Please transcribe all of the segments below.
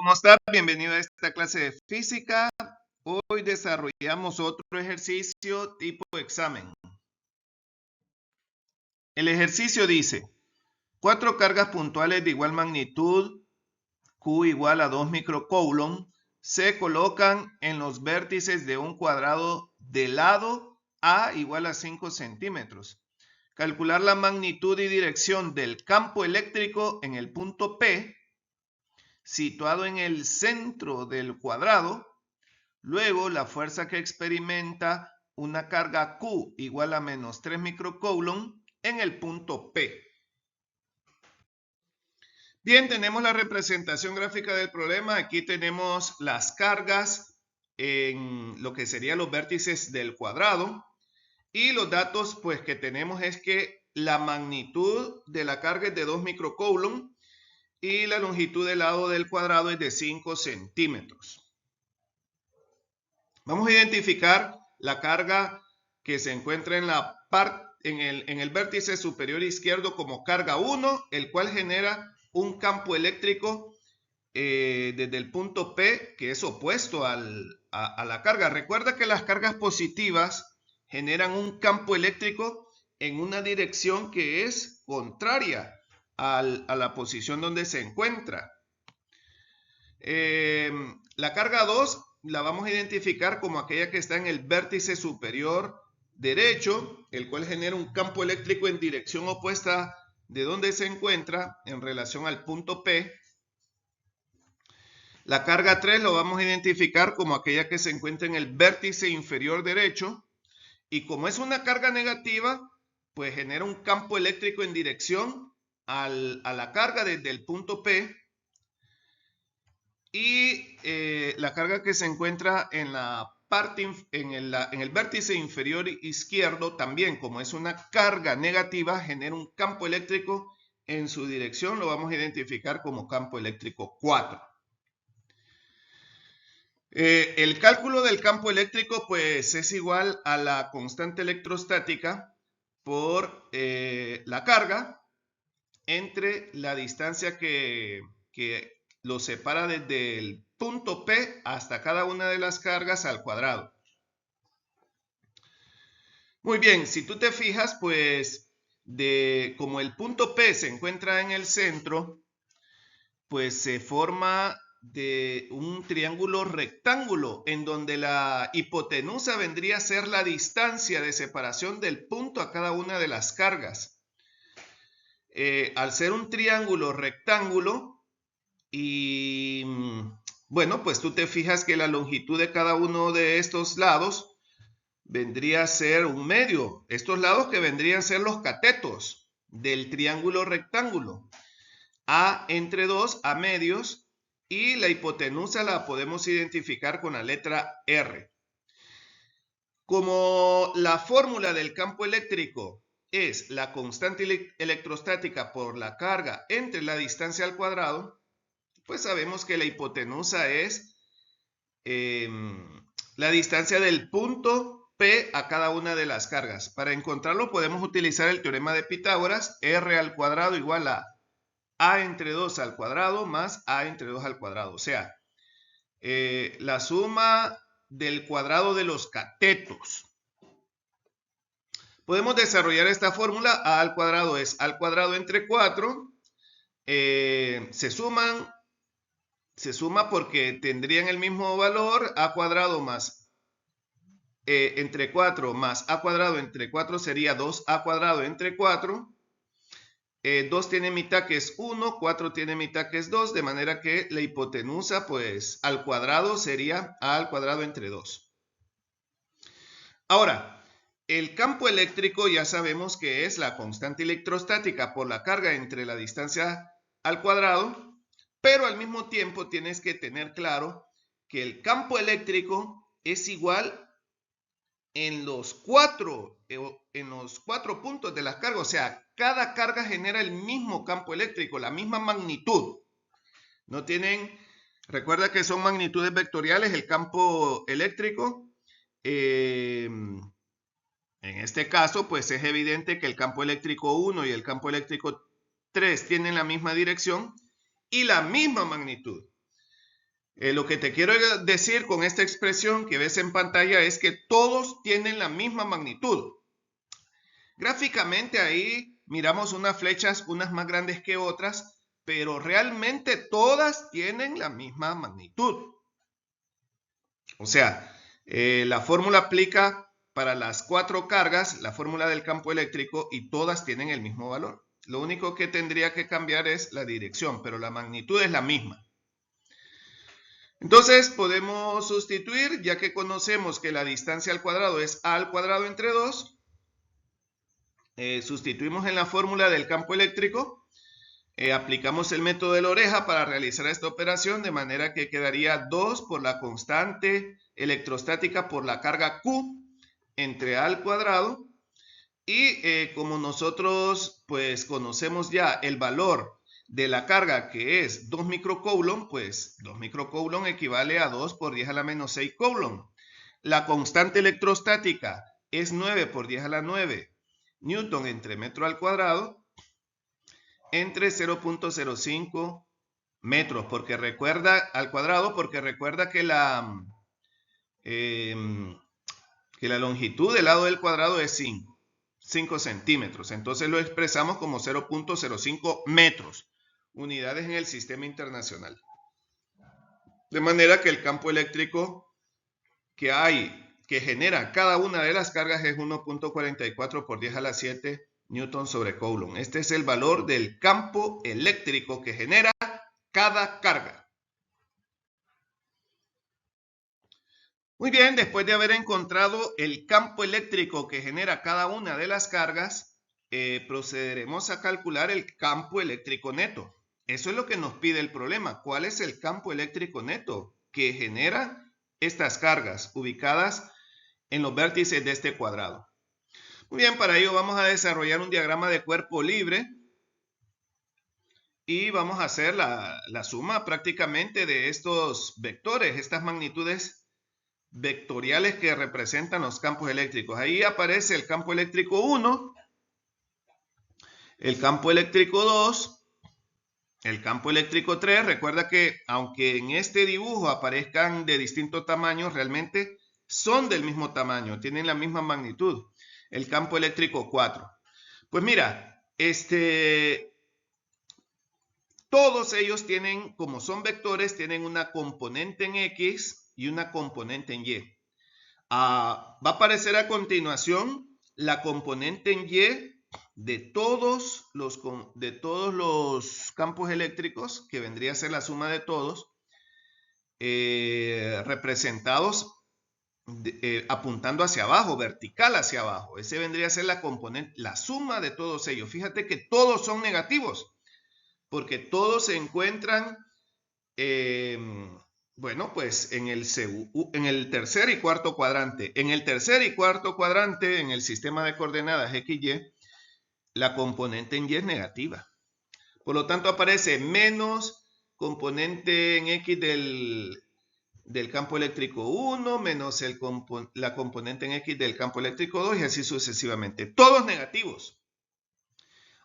¿Cómo estás? Bienvenido a esta clase de física. Hoy desarrollamos otro ejercicio tipo examen. El ejercicio dice, 4 cargas puntuales de igual magnitud, Q igual a 2 microcoulomb, se colocan en los vértices de un cuadrado de lado A igual a 5 centímetros. Calcular la magnitud y dirección del campo eléctrico en el punto P, situado en el centro del cuadrado. Luego, la fuerza que experimenta una carga Q igual a menos 3 microcoulomb en el punto P. Bien, tenemos la representación gráfica del problema. Aquí tenemos las cargas en lo que serían los vértices del cuadrado. Y los datos pues que tenemos es que la magnitud de la carga es de 2 microcoulomb y la longitud del lado del cuadrado es de 5 centímetros. Vamos a identificar la carga que se encuentra en el vértice superior izquierdo como carga 1, el cual genera un campo eléctrico desde el punto P, que es opuesto a la carga. Recuerda que las cargas positivas generan un campo eléctrico en una dirección que es contraria a la posición donde se encuentra. La carga 2 la vamos a identificar como aquella que está en el vértice superior derecho, el cual genera un campo eléctrico en dirección opuesta de donde se encuentra en relación al punto P. La carga 3 lo vamos a identificar como aquella que se encuentra en el vértice inferior derecho, y como es una carga negativa, pues genera un campo eléctrico en dirección a la carga desde el punto P. Y la carga que se encuentra en el vértice inferior izquierdo también, como es una carga negativa, genera un campo eléctrico en su dirección. Lo vamos a identificar como campo eléctrico 4. El cálculo del campo eléctrico pues es igual a la constante electrostática por la carga entre la distancia que lo separa desde el punto P hasta cada una de las cargas al cuadrado. Muy bien, si tú te fijas, pues como el punto P se encuentra en el centro, pues se forma de un triángulo rectángulo en donde la hipotenusa vendría a ser la distancia de separación del punto a cada una de las cargas. Al ser un triángulo rectángulo, y bueno, pues tú te fijas que la longitud de cada uno de estos lados vendría a ser un medio. Estos lados que vendrían a ser los catetos del triángulo rectángulo. A entre 2, a medios, y la hipotenusa la podemos identificar con la letra R. Como la fórmula del campo eléctrico es la constante electrostática por la carga entre la distancia al cuadrado, pues sabemos que la hipotenusa es la distancia del punto P a cada una de las cargas. Para encontrarlo podemos utilizar el teorema de Pitágoras, R al cuadrado igual a entre 2 al cuadrado más a entre 2 al cuadrado. O sea, la suma del cuadrado de los catetos. Podemos desarrollar esta fórmula. A al cuadrado es al cuadrado entre 4. Se suma porque tendrían el mismo valor. A cuadrado más entre 4 más a cuadrado entre 4 sería 2a cuadrado entre 4. 2 tiene mitad que es 1, 4 tiene mitad que es 2, de manera que la hipotenusa pues al cuadrado sería a al cuadrado entre 2. Ahora, el campo eléctrico ya sabemos que es la constante electrostática por la carga entre la distancia al cuadrado, pero al mismo tiempo tienes que tener claro que el campo eléctrico es igual en los cuatro puntos de las cargas. O sea, cada carga genera el mismo campo eléctrico, la misma magnitud. No tienen, recuerda que son magnitudes vectoriales el campo eléctrico. En este caso, pues es evidente que el campo eléctrico 1 y el campo eléctrico 3 tienen la misma dirección y la misma magnitud. Lo que te quiero decir con esta expresión que ves en pantalla es que todos tienen la misma magnitud. Gráficamente ahí miramos unas flechas, unas más grandes que otras, pero realmente todas tienen la misma magnitud. O sea, la fórmula aplica para las 4 cargas, la fórmula del campo eléctrico, y todas tienen el mismo valor. Lo único que tendría que cambiar es la dirección, pero la magnitud es la misma. Entonces podemos sustituir, ya que conocemos que la distancia al cuadrado es a al cuadrado entre 2. Sustituimos en la fórmula del campo eléctrico. Aplicamos el método de la oreja para realizar esta operación, de manera que quedaría 2 por la constante electrostática por la carga Q entre a al cuadrado. Y como nosotros pues conocemos ya el valor de la carga, que es 2 microcoulomb, pues 2 microcoulomb equivale a 2 por 10 a la menos 6 coulomb. La constante electrostática es 9 por 10 a la 9 newton entre metro al cuadrado, entre 0.05 metros, porque recuerda al cuadrado, porque recuerda que la longitud del lado del cuadrado es 5 centímetros. Entonces lo expresamos como 0.05 metros, unidades en el sistema internacional. De manera que el campo eléctrico que genera cada una de las cargas es 1.44 por 10 a la 7 newton sobre coulomb. Este es el valor del campo eléctrico que genera cada carga. Muy bien, después de haber encontrado el campo eléctrico que genera cada una de las cargas, procederemos a calcular el campo eléctrico neto. Eso es lo que nos pide el problema. ¿Cuál es el campo eléctrico neto que genera estas cargas ubicadas en los vértices de este cuadrado? Muy bien, para ello vamos a desarrollar un diagrama de cuerpo libre y vamos a hacer la suma prácticamente de estos vectores, estas magnitudes vectoriales que representan los campos eléctricos. Ahí aparece el campo eléctrico 1, el campo eléctrico 2, el campo eléctrico 3. Recuerda que aunque en este dibujo aparezcan de distinto tamaño, realmente son del mismo tamaño, tienen la misma magnitud. El campo eléctrico 4. Pues mira, todos ellos tienen, como son vectores, tienen una componente en X y una componente en Y. Va a aparecer a continuación la componente en Y de todos los campos eléctricos, que vendría a ser la suma de todos, representados apuntando hacia abajo, vertical hacia abajo. Ese vendría a ser la componente, la suma de todos ellos. Fíjate que todos son negativos, porque todos se encuentran, bueno, pues en el tercer y cuarto cuadrante. En el tercer y cuarto cuadrante, en el sistema de coordenadas XY, la componente en Y es negativa. Por lo tanto, aparece menos componente en X del campo eléctrico 1 menos la componente en X del campo eléctrico 2 y así sucesivamente. Todos negativos.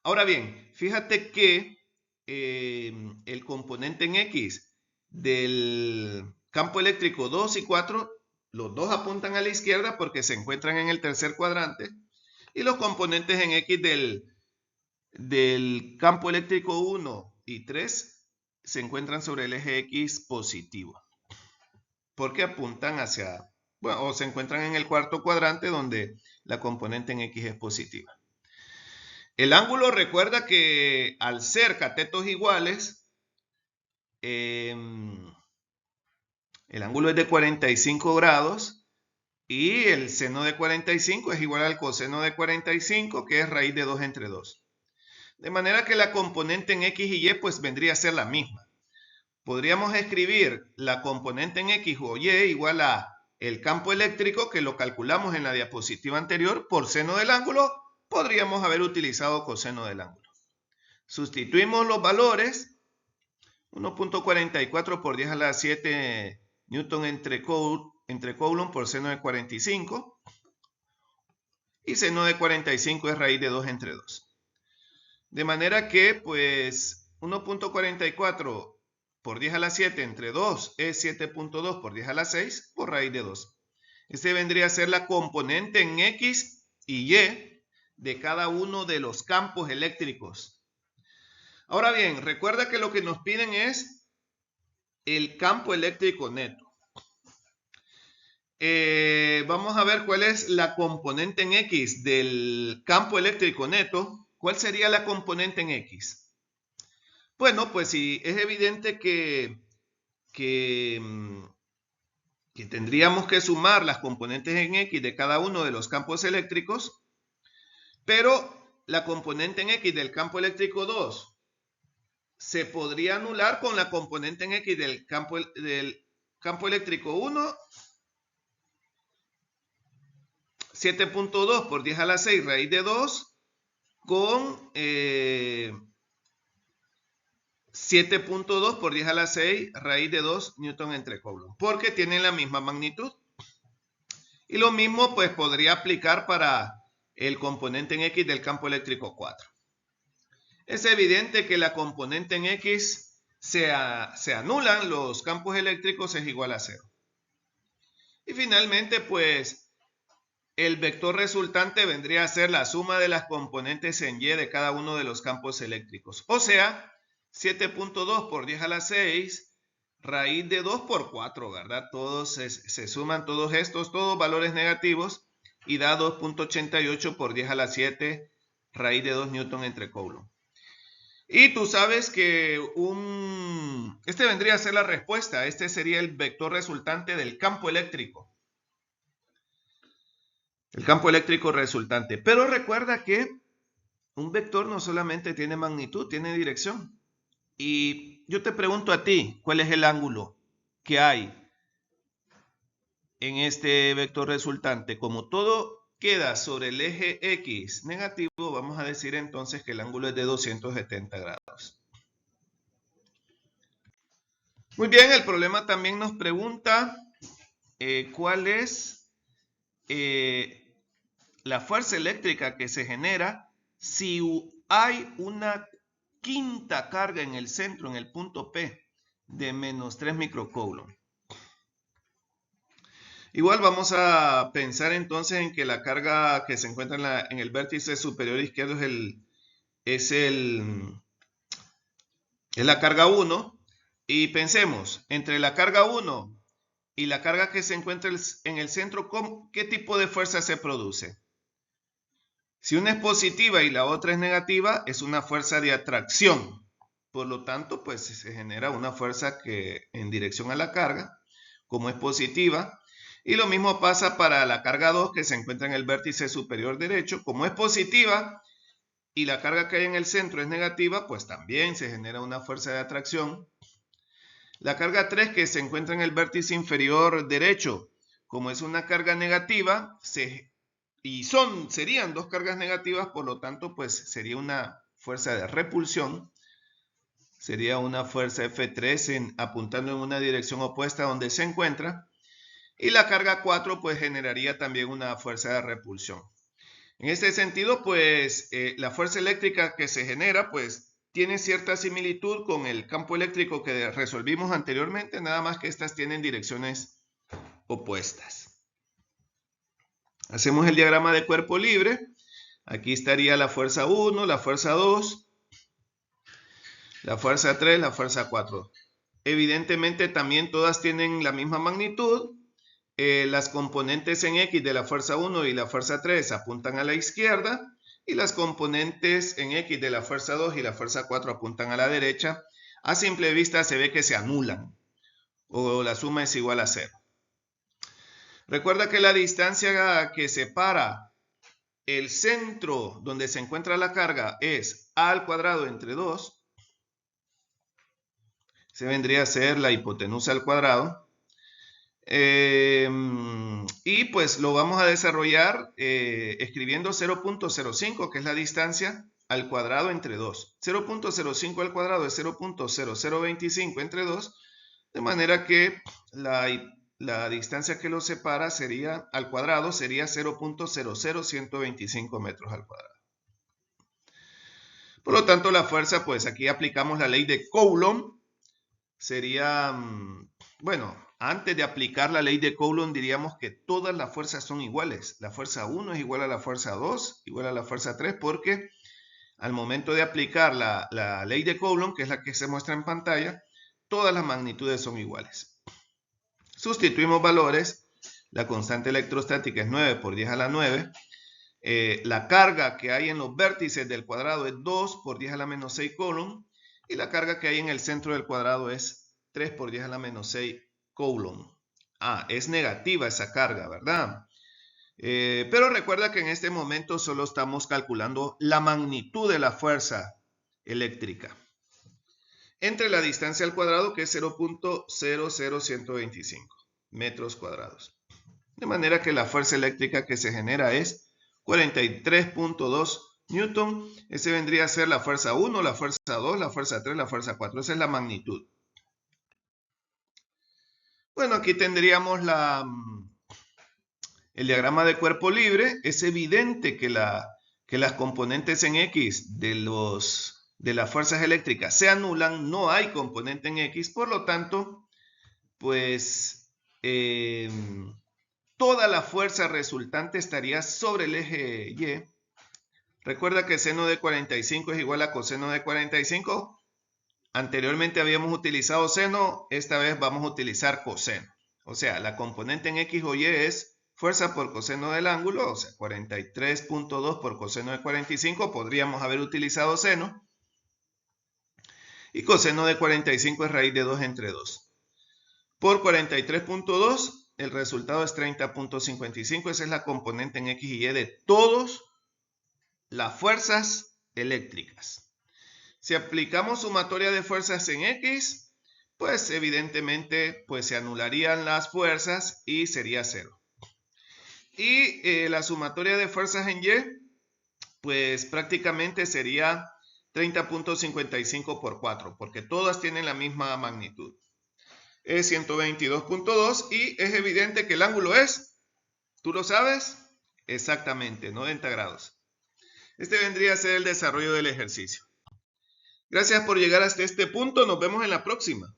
Ahora bien, fíjate que el componente en X del campo eléctrico 2 y 4, los dos apuntan a la izquierda porque se encuentran en el tercer cuadrante, y los componentes en X del campo eléctrico 1 y 3 se encuentran sobre el eje X positivo, porque apuntan hacia, bueno, o se encuentran en el cuarto cuadrante donde la componente en X es positiva. El ángulo, recuerda que al ser catetos iguales, el ángulo es de 45 grados y el seno de 45 es igual al coseno de 45, que es raíz de 2 entre 2. De manera que la componente en X y Y pues vendría a ser la misma. Podríamos escribir la componente en X o Y igual a el campo eléctrico, que lo calculamos en la diapositiva anterior, por seno del ángulo. Podríamos haber utilizado coseno del ángulo. Sustituimos los valores. 1.44 por 10 a la 7 newton entre coulomb por seno de 45. Y seno de 45 es raíz de 2 entre 2. De manera que, pues, 1.44 por 10 a la 7 entre 2 es 7.2 por 10 a la 6 por raíz de 2. Este vendría a ser la componente en X y Y de cada uno de los campos eléctricos. Ahora bien, recuerda que lo que nos piden es el campo eléctrico neto. Vamos a ver cuál es la componente en X del campo eléctrico neto. ¿Cuál sería la componente en X? Bueno, pues sí, es evidente que tendríamos que sumar las componentes en X de cada uno de los campos eléctricos, pero la componente en X del campo eléctrico 2 se podría anular con la componente en X del campo eléctrico 1, 7.2 por 10 a la 6 raíz de 2, con 7.2 por 10 a la 6 raíz de 2 newton entre coulomb, porque tienen la misma magnitud. Y lo mismo pues podría aplicar para el componente en X del campo eléctrico 4. Es evidente que la componente en X se anulan, los campos eléctricos es igual a 0. Y finalmente pues el vector resultante vendría a ser la suma de las componentes en Y de cada uno de los campos eléctricos. O sea, 7.2 por 10 a la 6, raíz de 2 por 4, ¿verdad? Todos se suman todos estos, todos valores negativos, y da 2.88 por 10 a la 7, raíz de 2 newton entre coulomb. Y tú sabes que este vendría a ser la respuesta. Este sería el vector resultante del campo eléctrico. El campo eléctrico resultante. Pero recuerda que un vector no solamente tiene magnitud, tiene dirección. Y yo te pregunto a ti, ¿cuál es el ángulo que hay en este vector resultante? Como todo queda sobre el eje X negativo, vamos a decir entonces que el ángulo es de 270 grados. Muy bien, el problema también nos pregunta cuál es la fuerza eléctrica que se genera si hay una quinta carga en el centro, en el punto P, de menos 3 microcoulomb. Igual vamos a pensar entonces en que la carga que se encuentra en el vértice superior izquierdo es la carga 1. Y pensemos, entre la carga 1 y la carga que se encuentra en el centro, ¿qué tipo de fuerza se produce? Si una es positiva y la otra es negativa, es una fuerza de atracción. Por lo tanto, pues se genera una fuerza que en dirección a la carga, como es positiva. Y lo mismo pasa para la carga 2 que se encuentra en el vértice superior derecho. Como es positiva y la carga que hay en el centro es negativa, pues también se genera una fuerza de atracción. La carga 3 que se encuentra en el vértice inferior derecho, como es una carga negativa, serían dos cargas negativas, por lo tanto, pues sería una fuerza de repulsión. Sería una fuerza F3 apuntando en una dirección opuesta a donde se encuentra. Y la carga 4 pues generaría también una fuerza de repulsión. En este sentido, pues la fuerza eléctrica que se genera pues tiene cierta similitud con el campo eléctrico que resolvimos anteriormente, nada más que estas tienen direcciones opuestas. Hacemos el diagrama de cuerpo libre. Aquí estaría la fuerza 1, la fuerza 2, la fuerza 3, la fuerza 4. Evidentemente también todas tienen la misma magnitud. Las componentes en X de la fuerza 1 y la fuerza 3 apuntan a la izquierda y las componentes en X de la fuerza 2 y la fuerza 4 apuntan a la derecha. A simple vista se ve que se anulan o la suma es igual a 0. Recuerda que la distancia que separa el centro donde se encuentra la carga es a al cuadrado entre 2. Se vendría a ser la hipotenusa al cuadrado. Y pues lo vamos a desarrollar escribiendo 0.05, que es la distancia al cuadrado entre 2. 0.05 al cuadrado es 0.0025 entre 2, de manera que la distancia que lo separa al cuadrado sería 0.00125 metros al cuadrado. Por lo tanto, la fuerza, pues aquí aplicamos la ley de Coulomb. sería, bueno, antes de aplicar la ley de Coulomb diríamos que todas las fuerzas son iguales. La fuerza 1 es igual a la fuerza 2, igual a la fuerza 3, porque al momento de aplicar la ley de Coulomb, que es la que se muestra en pantalla, todas las magnitudes son iguales. Sustituimos valores. La constante electrostática es 9 por 10 a la 9. La carga que hay en los vértices del cuadrado es 2 por 10 a la menos 6 Coulomb. Y la carga que hay en el centro del cuadrado es 3 por 10 a la menos 6 Coulomb. Es negativa esa carga, ¿verdad? Pero recuerda que en este momento solo estamos calculando la magnitud de la fuerza eléctrica entre la distancia al cuadrado, que es 0.00125 metros cuadrados. De manera que la fuerza eléctrica que se genera es 43.2 Newton. Ese vendría a ser la fuerza 1, la fuerza 2, la fuerza 3, la fuerza 4. Esa es la magnitud. Bueno, aquí tendríamos el diagrama de cuerpo libre. Es evidente que las componentes en X de las fuerzas eléctricas se anulan. No hay componente en X. Por lo tanto, pues toda la fuerza resultante estaría sobre el eje Y. Recuerda que seno de 45 es igual a coseno de 45. Anteriormente habíamos utilizado seno, esta vez vamos a utilizar coseno. O sea, la componente en X o Y es fuerza por coseno del ángulo, o sea, 43.2 por coseno de 45. Podríamos haber utilizado seno. Y coseno de 45 es raíz de 2 entre 2. Por 43.2, el resultado es 30.55. Esa es la componente en X y Y de todas las fuerzas eléctricas. Si aplicamos sumatoria de fuerzas en X, pues evidentemente pues se anularían las fuerzas y sería 0. Y la sumatoria de fuerzas en Y, pues prácticamente sería 30.55 por 4, porque todas tienen la misma magnitud. Es 122.2 y es evidente que el ángulo es, ¿tú lo sabes? Exactamente, 90 grados. Este vendría a ser el desarrollo del ejercicio. Gracias por llegar hasta este punto. Nos vemos en la próxima.